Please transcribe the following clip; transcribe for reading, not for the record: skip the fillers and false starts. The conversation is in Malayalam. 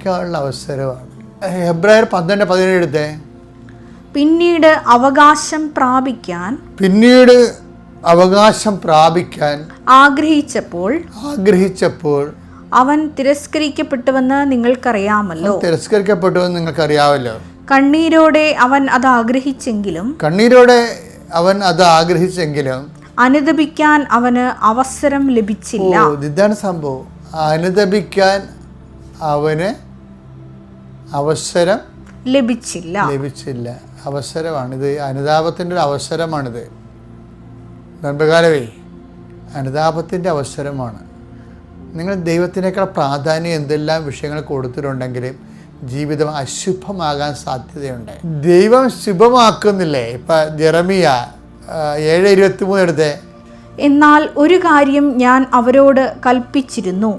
പ്രാപിക്കാനുള്ള അവസരമാണ്. ഹെബ്രായർ 12:17 എടുത്തേ. പിന്നീട് അവകാശം പ്രാപിക്കാൻ ആഗ്രഹിച്ചപ്പോൾ അവൻ തിരസ്കരിക്കപ്പെട്ടുവെന്ന് നിങ്ങൾക്കറിയാമല്ലോ. കണ്ണീരോടെ അവൻ അത് ആഗ്രഹിച്ചെങ്കിലും അനുദപിക്കാൻ അവന് അവസരം ലഭിച്ചില്ല. ഇതാണ് സംഭവം. അനുദപിക്കാൻ അവന് അവസരം ലഭിച്ചില്ല. അവസരമാണിത്. അനുതാപത്തിൻ്റെ ഒരു അവസരമാണിത്. നൻപകാലവേ, അനുതാപത്തിൻ്റെ അവസരമാണ്. നിങ്ങൾ ദൈവത്തിനേക്കാൾ പ്രാധാന്യം എന്തെല്ലാം വിഷയങ്ങൾ കൊടുത്തിട്ടുണ്ടെങ്കിലും ജീവിതം അശുഭമാകാൻ സാധ്യതയുണ്ട്. ദൈവം ശുഭമാക്കുന്നില്ലേ? ഇപ്പം ജെറമിയ 7:23 എടുത്തേ. എന്നാൽ ഒരു കാര്യം ഞാൻ അവരോട് കൽപ്പിച്ചിരുന്നു.